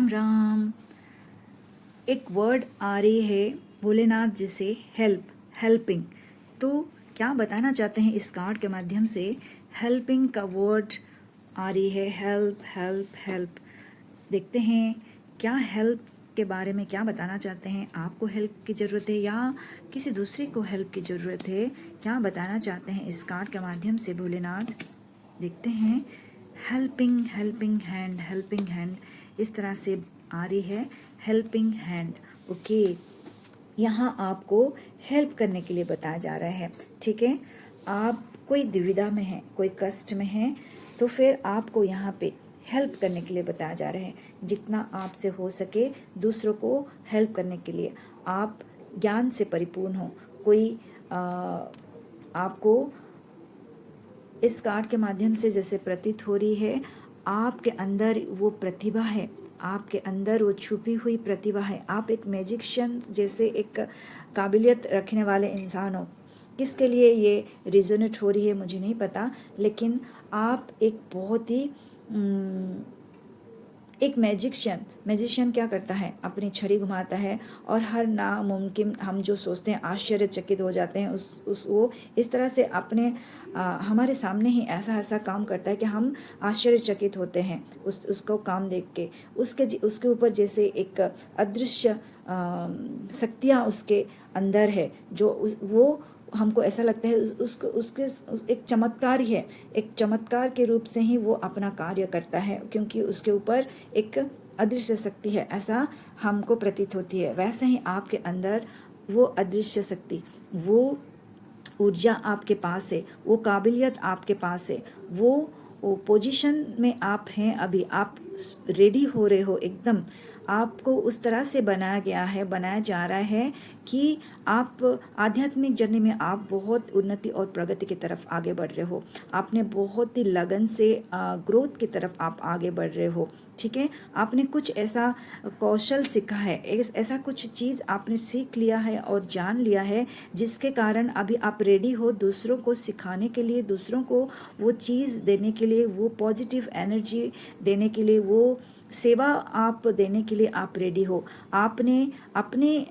राम राम। एक वर्ड आ रही है भोलेनाथ जी से, हेल्प, हेल्पिंग। तो क्या बताना चाहते हैं इस कार्ड के माध्यम से? हेल्पिंग का वर्ड आ रही है, हेल्प हेल्प हेल्प। देखते हैं क्या हेल्प के बारे में क्या बताना चाहते हैं। आपको हेल्प की ज़रूरत है या किसी दूसरे को हेल्प की ज़रूरत है? क्या बताना चाहते हैं इस कार्ड के माध्यम से भोलेनाथ? देखते हैं। Helping, helping hand, helping hand इस तरह से आ रही है, हेल्पिंग हैंड। ओके, यहाँ आपको हेल्प करने के लिए बताया जा रहा है। ठीक है, आप कोई दुविधा में हैं, कोई कष्ट में हैं, तो फिर आपको यहाँ पे हेल्प करने के लिए बताया जा रहा है। जितना आपसे हो सके दूसरों को हेल्प करने के लिए आप ज्ञान से परिपूर्ण हो। कोई आपको इस कार्ड के माध्यम से जैसे प्रतीत हो रही है, आपके अंदर वो प्रतिभा है, आपके अंदर वो छुपी हुई प्रतिभा है। आप एक मैजिशियन जैसे एक काबिलियत रखने वाले इंसान हो। किसके लिए ये रिजोनेट हो रही है मुझे नहीं पता, लेकिन आप एक बहुत ही एक मैजिशियन क्या करता है? अपनी छड़ी घुमाता है और हर नामुमकिन हम जो सोचते हैं आश्चर्यचकित हो जाते हैं। उस वो इस तरह से अपने हमारे सामने ही ऐसा ऐसा काम करता है कि हम आश्चर्यचकित होते हैं उसको काम देख के। उसके ऊपर जैसे एक अदृश्य शक्तियाँ उसके अंदर है, जो वो हमको ऐसा लगता है उसको उसके एक चमत्कार ही है। एक चमत्कार के रूप से ही वो अपना कार्य करता है, क्योंकि उसके ऊपर एक अदृश्य शक्ति है, ऐसा हमको प्रतीत होती है। वैसे ही आपके अंदर वो अदृश्य शक्ति, वो ऊर्जा आपके पास है, वो काबिलियत आपके पास है, वो पोजीशन में आप हैं। अभी आप रेडी हो रहे हो एकदम। आपको उस तरह से बनाया जा रहा है कि आप आध्यात्मिक जर्नी में आप बहुत उन्नति और प्रगति की तरफ आगे बढ़ रहे हो। आपने बहुत ही लगन से ग्रोथ की तरफ आप आगे बढ़ रहे हो। ठीक है, आपने कुछ ऐसा कौशल सीखा है, ऐसा कुछ चीज़ आपने सीख लिया है और जान लिया है, जिसके कारण अभी आप रेडी हो दूसरों को सिखाने के लिए, दूसरों को वो चीज़ देने के लिए, वो पॉजिटिव एनर्जी देने के लिए, वो सेवा आप देने के लिए आप रेडी हो। आपने अपने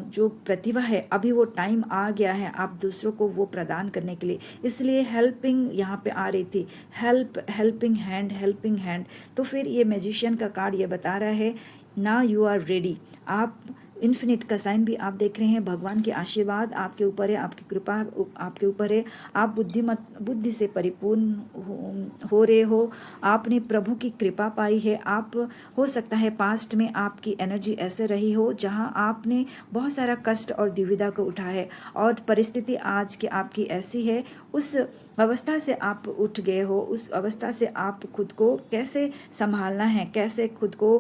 जो प्रतिभा है, अभी वो टाइम आ गया है आप दूसरों को वो प्रदान करने के लिए। इसलिए हेल्पिंग यहाँ पे आ रही थी, हेल्पिंग हैंड, हेल्पिंग हैंड। तो फिर ये मैजिशियन का कार्ड ये बता रहा है, ना यू आर रेडी। आप इन्फिनिट का साइन भी आप देख रहे हैं, भगवान के आशीर्वाद आपके ऊपर है, आपकी कृपा आपके ऊपर है। आप बुद्धि से परिपूर्ण हो रहे हो। आपने प्रभु की कृपा पाई है। आप हो सकता है पास्ट में आपकी एनर्जी ऐसे रही हो जहां आपने बहुत सारा कष्ट और दुविधा को उठाया है, और परिस्थिति आज की आपकी ऐसी है, उस अवस्था से आप उठ गए हो। उस अवस्था से आप खुद को कैसे संभालना है, कैसे खुद को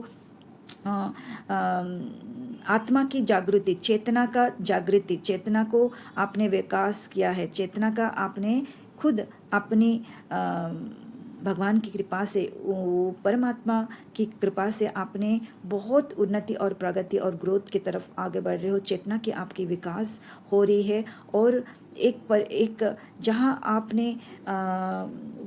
आत्मा की जागृति, चेतना को आपने विकास किया है। चेतना का आपने खुद अपनी भगवान की कृपा से, परमात्मा की कृपा से आपने बहुत उन्नति और प्रगति और ग्रोथ की तरफ आगे बढ़ रहे हो। चेतना की आपकी विकास हो रही है, और एक जहां आपने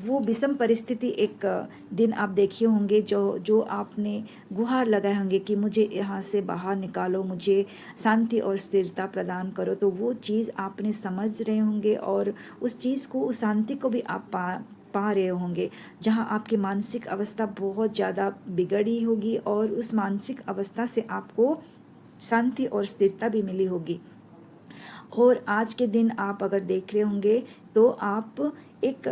वो विषम परिस्थिति, एक दिन आप देखे होंगे जो आपने गुहार लगाए होंगे कि मुझे यहाँ से बाहर निकालो, मुझे शांति और स्थिरता प्रदान करो। तो वो चीज़ आपने समझ रहे होंगे, और उस चीज़ को, उस शांति को भी आप पा रहे होंगे, जहाँ आपकी मानसिक अवस्था बहुत ज़्यादा बिगड़ी होगी, और उस मानसिक अवस्था से आपको शांति और स्थिरता भी मिली होगी। और आज के दिन आप अगर देख रहे होंगे तो आप एक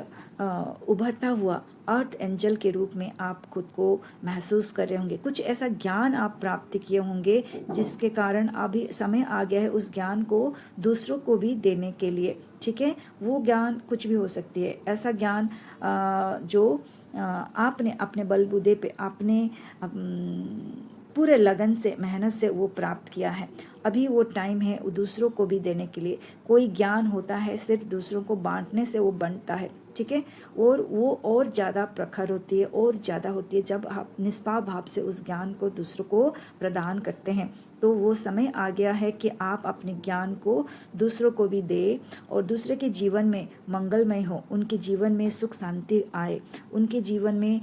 उभरता हुआ अर्थ एंजल के रूप में आप खुद को महसूस कर रहे होंगे। कुछ ऐसा ज्ञान आप प्राप्त किए होंगे, जिसके कारण अभी समय आ गया है उस ज्ञान को दूसरों को भी देने के लिए। ठीक है, वो ज्ञान कुछ भी हो सकती है, ऐसा ज्ञान जो आपने अपने बलबूते पे, आपने पूरे लगन से, मेहनत से वो प्राप्त किया है। अभी वो टाइम है दूसरों को भी देने के लिए। कोई ज्ञान होता है सिर्फ दूसरों को बांटने से वो बनता है। ठीक है, और वो और ज़्यादा प्रखर होती है, और ज़्यादा होती है जब आप निष्पाप भाव से उस ज्ञान को दूसरों को प्रदान करते हैं। तो वो समय आ गया है कि आप अपने ज्ञान को दूसरों को भी दें, और दूसरे के जीवन में मंगलमय हो, उनके जीवन में सुख शांति आए, उनके जीवन में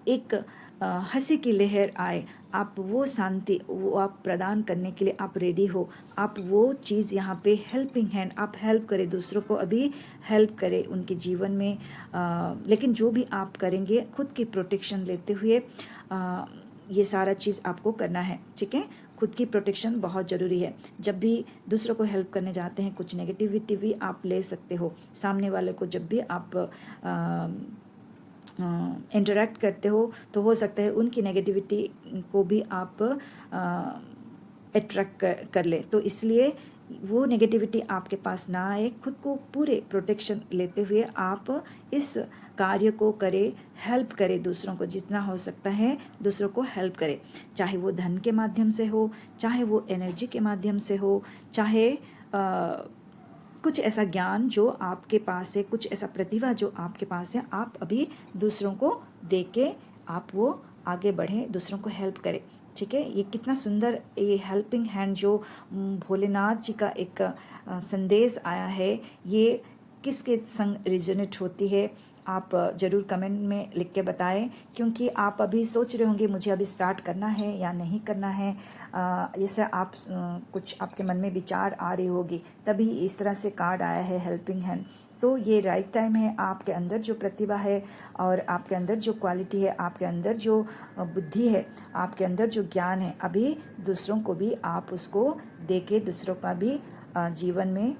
एक हंसी की लहर आए, आप वो शांति वो आप प्रदान करने के लिए आप रेडी हो। आप वो चीज़ यहाँ पे हेल्पिंग हैंड, आप हेल्प करें दूसरों को, अभी हेल्प करें उनके जीवन में। लेकिन जो भी आप करेंगे खुद की प्रोटेक्शन लेते हुए ये सारा चीज़ आपको करना है, ठीक है। खुद की प्रोटेक्शन बहुत ज़रूरी है। जब भी दूसरों को हेल्प करने जाते हैं, कुछ नेगेटिविटी भी आप ले सकते हो। सामने वाले को जब भी आप इंटरेक्ट करते हो तो हो सकता है उनकी नेगेटिविटी को भी आप अट्रैक्ट कर ले। तो इसलिए वो नेगेटिविटी आपके पास ना आए, खुद को पूरे प्रोटेक्शन लेते हुए आप इस कार्य को करें, हेल्प करें दूसरों को, जितना हो सकता है दूसरों को हेल्प करें। चाहे वो धन के माध्यम से हो, चाहे वो एनर्जी के माध्यम से हो, चाहे कुछ ऐसा ज्ञान जो आपके पास है, कुछ ऐसा प्रतिभा जो आपके पास है, आप अभी दूसरों को दे के आप वो आगे बढ़ें, दूसरों को हेल्प करें, ठीक है। ये कितना सुंदर ये हेल्पिंग हैंड जो भोलेनाथ जी का एक संदेश आया है, ये किसके संग रिजोनेट होती है, आप ज़रूर कमेंट में लिख के बताएं। क्योंकि आप अभी सोच रहे होंगे मुझे अभी स्टार्ट करना है या नहीं करना है, जैसे आप कुछ आपके मन में विचार आ रही होगी, तभी इस तरह से कार्ड आया है हेल्पिंग हैंड। तो ये राइट टाइम है, आपके अंदर जो प्रतिभा है और आपके अंदर जो क्वालिटी है, आपके अंदर जो बुद्धि है, आपके अंदर जो ज्ञान है, अभी दूसरों को भी आप उसको दे के दूसरों का भी जीवन में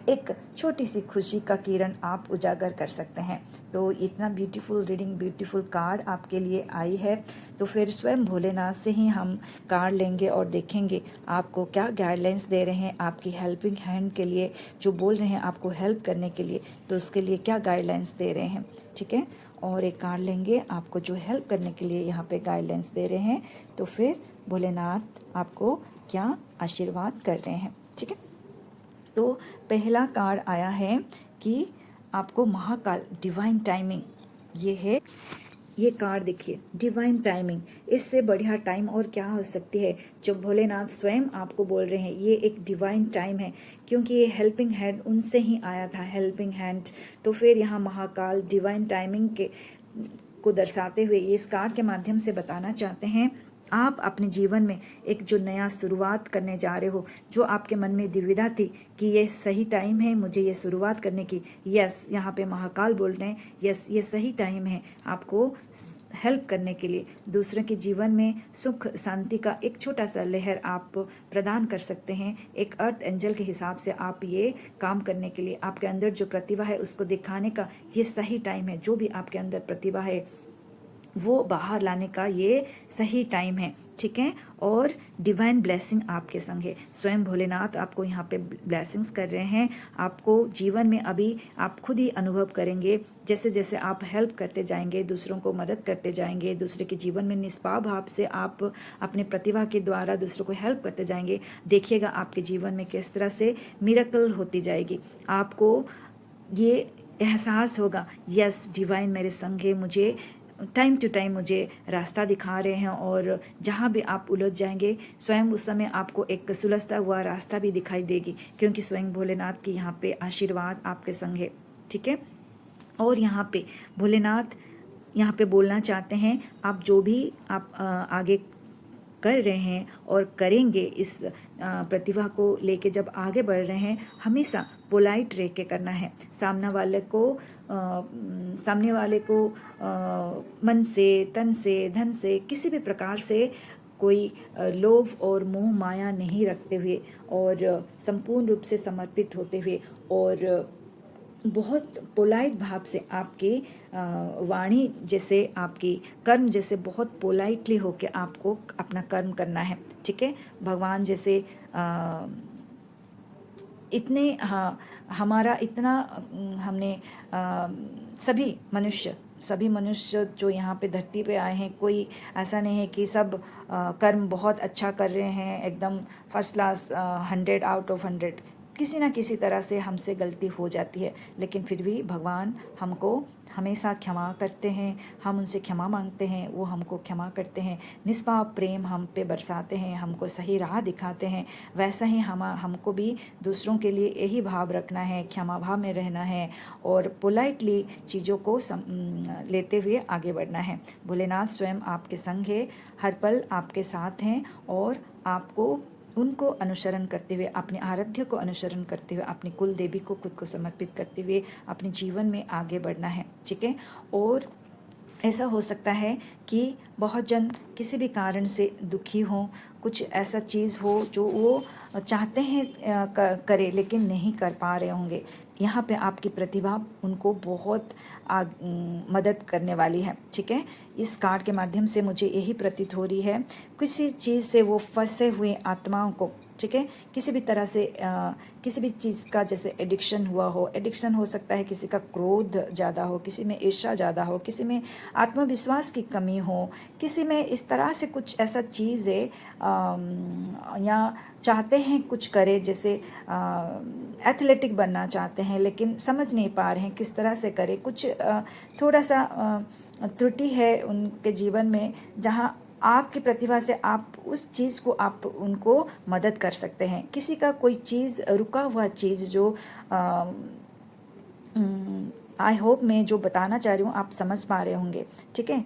एक छोटी सी खुशी का किरण आप उजागर कर सकते हैं। तो इतना ब्यूटीफुल रीडिंग, ब्यूटीफुल कार्ड आपके लिए आई है। तो फिर स्वयं भोलेनाथ से ही हम कार्ड लेंगे और देखेंगे आपको क्या गाइडलाइंस दे रहे हैं आपकी हेल्पिंग हैंड के लिए, जो बोल रहे हैं आपको हेल्प करने के लिए, तो उसके लिए क्या गाइडलाइंस दे रहे हैं, ठीक है। और एक कार्ड लेंगे आपको जो हेल्प करने के लिए यहाँ पे गाइडलाइंस दे रहे हैं, तो फिर भोलेनाथ आपको क्या आशीर्वाद कर रहे हैं, ठीक है। तो पहला कार्ड आया है कि आपको महाकाल डिवाइन टाइमिंग, ये है, ये कार्ड देखिए, डिवाइन टाइमिंग, इससे बढ़िया टाइम और क्या हो सकती है। जो भोलेनाथ स्वयं आपको बोल रहे हैं ये एक डिवाइन टाइम है, क्योंकि ये हेल्पिंग हैंड उनसे ही आया था, हेल्पिंग हैंड। तो फिर यहाँ महाकाल डिवाइन टाइमिंग के को दर्शाते हुए ये इस कार्ड के माध्यम से बताना चाहते हैं आप अपने जीवन में एक जो नया शुरुआत करने जा रहे हो, जो आपके मन में दुविधा थी कि ये सही टाइम है मुझे ये शुरुआत करने की, यस, यहाँ पे महाकाल बोल रहे हैं, यस ये सही टाइम है आपको हेल्प करने के लिए। दूसरों के जीवन में सुख शांति का एक छोटा सा लहर आप प्रदान कर सकते हैं। एक अर्थ एंजल के हिसाब से आप ये काम करने के लिए, आपके अंदर जो प्रतिभा है उसको दिखाने का ये सही टाइम है। जो भी आपके अंदर प्रतिभा है वो बाहर लाने का ये सही टाइम है, ठीक है। और डिवाइन ब्लेसिंग आपके संग है। स्वयं भोलेनाथ आपको यहाँ पे ब्लेसिंग्स कर रहे हैं। आपको जीवन में अभी आप खुद ही अनुभव करेंगे, जैसे जैसे आप हेल्प करते जाएंगे, दूसरों को मदद करते जाएंगे, दूसरे के जीवन में निष्पाप भाव से आप अपने प्रतिभा के द्वारा दूसरों को हेल्प करते जाएंगे, देखिएगा आपके जीवन में किस तरह से मिरेकल होती जाएगी। आपको ये एहसास होगा, यस डिवाइन मेरे संग है, मुझे टाइम टू टाइम मुझे रास्ता दिखा रहे हैं, और जहाँ भी आप उलझ जाएंगे स्वयं उस समय आपको एक सुलझता हुआ रास्ता भी दिखाई देगी, क्योंकि स्वयं भोलेनाथ की यहाँ पे आशीर्वाद आपके संग है, ठीक है। और यहाँ पे भोलेनाथ यहाँ पे बोलना चाहते हैं, आप जो भी आप आगे कर रहे हैं और करेंगे, इस प्रतिभा को लेके जब आगे बढ़ रहे हैं, हमेशा पोलाइट रह के करना है। सामने वाले को मन से, तन से, धन से, किसी भी प्रकार से कोई लोभ और मोह माया नहीं रखते हुए, और संपूर्ण रूप से समर्पित होते हुए, और बहुत पोलाइट भाव से आपकी वाणी जैसे, आपकी कर्म जैसे बहुत पोलाइटली होके आपको अपना कर्म करना है, ठीक है। भगवान जैसे इतने हमारा इतना हमने सभी मनुष्य जो यहाँ पे धरती पे आए हैं, कोई ऐसा नहीं है कि सब कर्म बहुत अच्छा कर रहे हैं, एकदम फर्स्ट क्लास 100 आउट ऑफ 100। किसी ना किसी तरह से हमसे गलती हो जाती है, लेकिन फिर भी भगवान हमको हमेशा क्षमा करते हैं। हम उनसे क्षमा मांगते हैं, वो हमको क्षमा करते हैं, निस्वार्थ प्रेम हम पे बरसाते हैं, हमको सही राह दिखाते हैं। वैसा ही हमको भी दूसरों के लिए यही भाव रखना है, क्षमा भाव में रहना है और पोलाइटली चीज़ों को लेते हुए आगे बढ़ना है। भोलेनाथ स्वयं आपके संग है, हर पल आपके साथ हैं और आपको उनको अनुसरण करते हुए, अपने आराध्य को अनुसरण करते हुए, अपनी कुल देवी को खुद को समर्पित करते हुए अपने जीवन में आगे बढ़ना है। ठीक है। और ऐसा हो सकता है कि बहुत जन किसी भी कारण से दुखी हों, कुछ ऐसा चीज़ हो जो वो चाहते हैं करे लेकिन नहीं कर पा रहे होंगे। यहाँ पे आपकी प्रतिभा उनको बहुत मदद करने वाली है। ठीक है। इस कार्ड के माध्यम से मुझे यही प्रतीत हो रही है, किसी चीज़ से वो फंसे हुए आत्माओं को, ठीक है, किसी भी तरह से किसी भी चीज़ का जैसे एडिक्शन हुआ हो, एडिक्शन हो सकता है किसी का क्रोध ज़्यादा हो, किसी में ईर्ष्या ज़्यादा हो, किसी में आत्मविश्वास की कमी हो, किसी में इस तरह से कुछ ऐसा चीज़ है या चाहते हैं कुछ करे, जैसे एथलेटिक बनना चाहते हैं लेकिन समझ नहीं पा रहे हैं किस तरह से करें, कुछ थोड़ा सा त्रुटि है उनके जीवन में, जहाँ आपकी प्रतिभा से आप उस चीज़ को आप उनको मदद कर सकते हैं। किसी का कोई चीज़ रुका हुआ चीज़ जो आई होप मैं जो बताना चाह रही हूँ आप समझ पा रहे होंगे। ठीक है।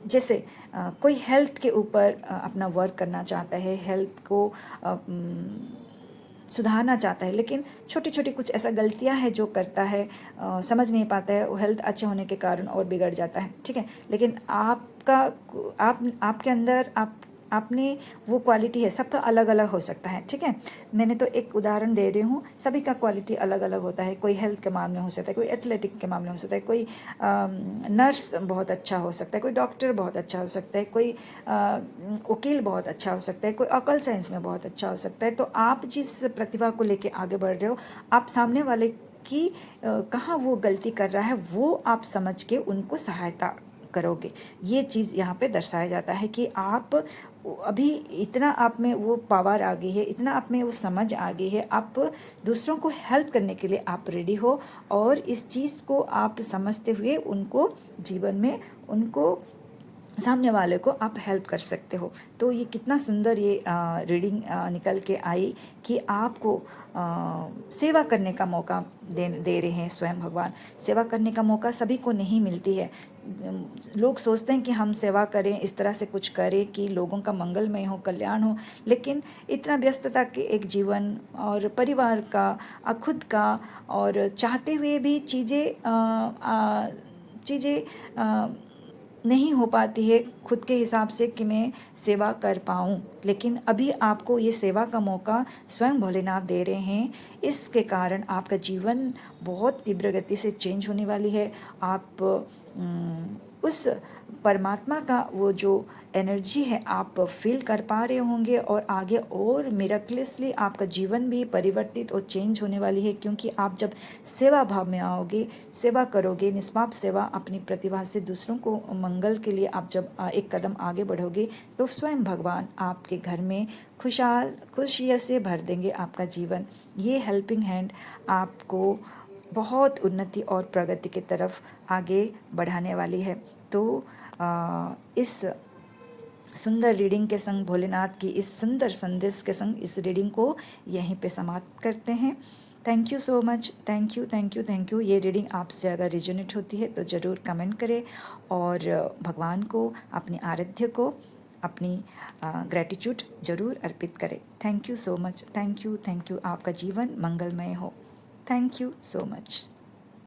जैसे कोई हेल्थ के ऊपर अपना वर्क करना चाहता है, हेल्थ को सुधारना चाहता है, लेकिन छोटी छोटी कुछ ऐसा गलतियां है जो करता है, समझ नहीं पाता है, वो हेल्थ अच्छे होने के कारण और बिगड़ जाता है। ठीक है। लेकिन आपके अंदर आपने वो क्वालिटी है, सबका अलग अलग हो सकता है। ठीक है। मैंने तो एक उदाहरण दे रही हूँ, सभी का क्वालिटी अलग अलग होता है। कोई हेल्थ के मामले में हो सकता है, कोई एथलेटिक के मामले में हो सकता है, कोई नर्स बहुत अच्छा हो सकता है, कोई डॉक्टर बहुत अच्छा हो सकता है, कोई वकील बहुत अच्छा हो सकता है, कोई अकल साइंस में बहुत अच्छा हो सकता है। तो आप जिस प्रतिभा को लेके आगे बढ़ रहे हो, आप सामने वाले की कहाँ वो गलती कर रहा है वो आप समझ के उनको सहायता करोगे। ये चीज़ यहाँ पे दर्शाया जाता है कि आप अभी इतना आप में वो पावर आ गई है, इतना आप में वो समझ आ गई है, आप दूसरों को हेल्प करने के लिए आप रेडी हो और इस चीज़ को आप समझते हुए उनको जीवन में उनको सामने वाले को आप हेल्प कर सकते हो। तो ये कितना सुंदर ये रीडिंग निकल के आई कि आपको सेवा करने का मौका दे रहे हैं स्वयं भगवान। सेवा करने का मौका सभी को नहीं मिलती है। लोग सोचते हैं कि हम सेवा करें, इस तरह से कुछ करें कि लोगों का मंगलमय हो, कल्याण हो, लेकिन इतना व्यस्तता के एक जीवन और परिवार का खुद का और चाहते हुए भी चीज़ें नहीं हो पाती है खुद के हिसाब से कि मैं सेवा कर पाऊँ। लेकिन अभी आपको ये सेवा का मौका स्वयं भोलेनाथ दे रहे हैं। इसके कारण आपका जीवन बहुत तीव्र गति से चेंज होने वाली है। आप उस परमात्मा का वो जो एनर्जी है आप फील कर पा रहे होंगे और आगे और मिरेकलसली आपका जीवन भी परिवर्तित और चेंज होने वाली है, क्योंकि आप जब सेवा भाव में आओगे, सेवा करोगे, निष्पाप सेवा अपनी प्रतिभा से दूसरों को मंगल के लिए आप जब एक कदम आगे बढ़ोगे तो स्वयं भगवान आपके घर में खुशियों से भर देंगे आपका जीवन। ये हेल्पिंग हैंड आपको बहुत उन्नति और प्रगति की तरफ आगे बढ़ाने वाली है। तो इस सुंदर रीडिंग के संग, भोलेनाथ की इस सुंदर संदेश के संग इस रीडिंग को यहीं पे समाप्त करते हैं। Thank you so much. Thank you thank you thank you. ये रीडिंग आपसे अगर रिजोनेट होती है तो ज़रूर कमेंट करें और भगवान को, अपनी आराध्य को अपनी ग्रैटिट्यूड ज़रूर अर्पित करें। Thank you so much. Thank you. आपका जीवन मंगलमय हो। Thank you so much.